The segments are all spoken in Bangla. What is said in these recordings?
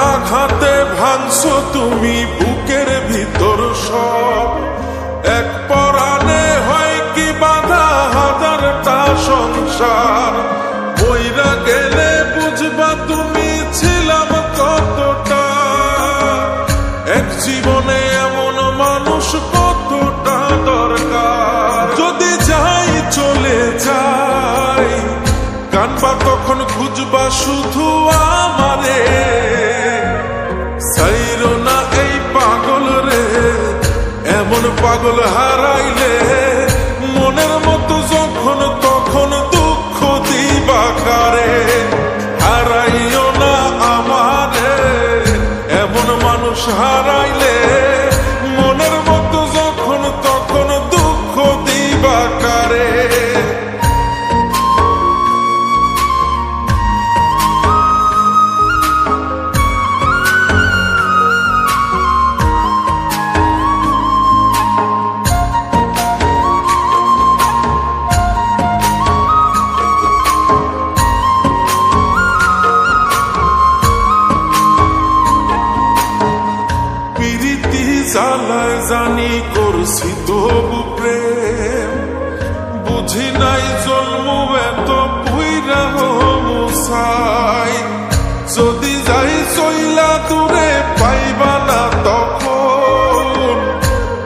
আঘাতে ভাঙছো তুমি বুকের ভিতর সব, এক পরাণে হয় কি বাধা হাজারটা সংসার। বইরা গেলে বুঝবা তুমি ছিলাম কতটা, এক জীবনে এমন মানুষ কতটা দরকার। যদি যাই চলে যাই কানবা তখন খুঁজবা শুধু আমারে, সাইরো না এই পাগল রে, এমন পাগল হারাইলে মনের মতো যখন তখন দুঃখ দিবা কারে। হারাইও না আমারে, এমন মানুষ হারাইলে মনের মতো যখন তখন দুঃখ দিবা কারে। জ্বালায় জানি করছি তবু প্রেম, বুঝি নাই জন্ম এত পুইরা মুসাই। যদি যাই চইলা দূরে পাইবা না তখন,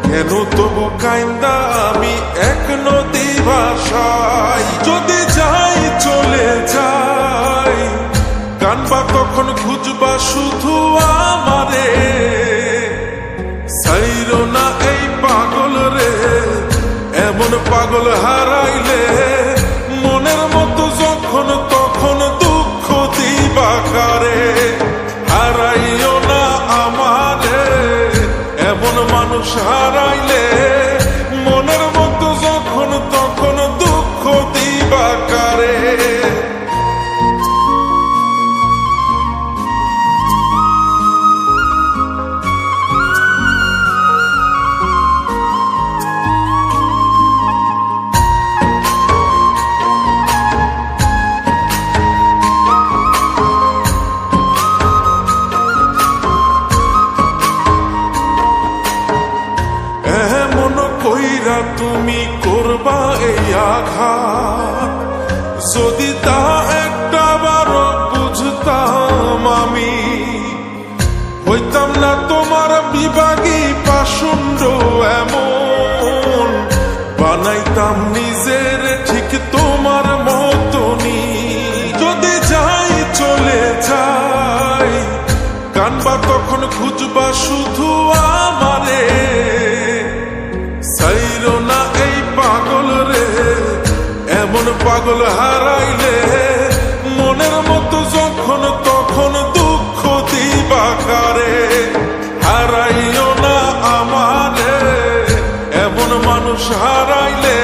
কেন তবু কাইন্দা আমি এক নদী ভাষাই। যদি যাই চলে যাই কানবা তখন খুঁজবা শুধু আমারে, সাইরো না এই পাগল রে, এমন পাগল হারাইলে মনের মতো যখন তখন দুঃখ দিবা কারে। হারাইও না আমারে, এমন মানুষ হারাইলে মনের মতো যখন তখন দুঃখ দিবা কারে। তুমি করবা এই আঘাত, যদি তা একটা বারো বুঝতাম আমি, হইতাম না তোমার বিভাগী পাষণ্ড এমন, বানাইতাম নিজের ঠিক তোমার মতনই। যদি যাই চলে যাই কানবা তখন খুঁজবা শুধু আমারে, সাইরো না এই পাগল রে, এমন পাগল হারাইলে মনের মতো যখন তখন দুঃখ দিবা কারে। হারাইও না আমারে, এমন মানুষ হারাইলে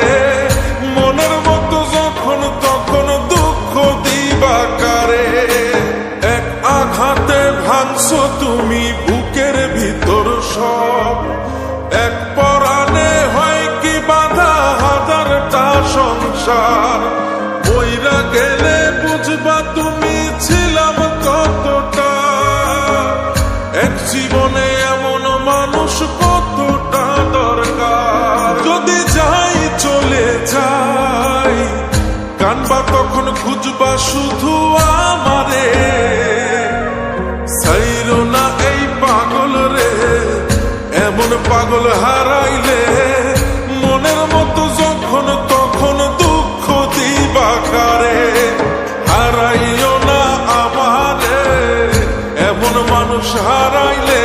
মনের মতো যখন তখন দুঃখ দিবা কারে। এক আঘাতে ভাঙছো তুমি বুকের ভিতর সব, এক পরাণে হয় কি বাধা হাজারটা সংসার। বইরা গেলে বুঝবা তুমি ছিলাম কতটা, এক জীবনে এমন মানুষ কতটা দরকার। যদি যাই চলে যাই কানবা তখন খুঁজবা শুধু আমারে, সাইরো না এই পাগল রে, এমন পাগল হারাইলে মনের মতো যখন তখন দুঃখ দিবা কারে। হারাইও না আমারে, এমন মানুষ হারাইলে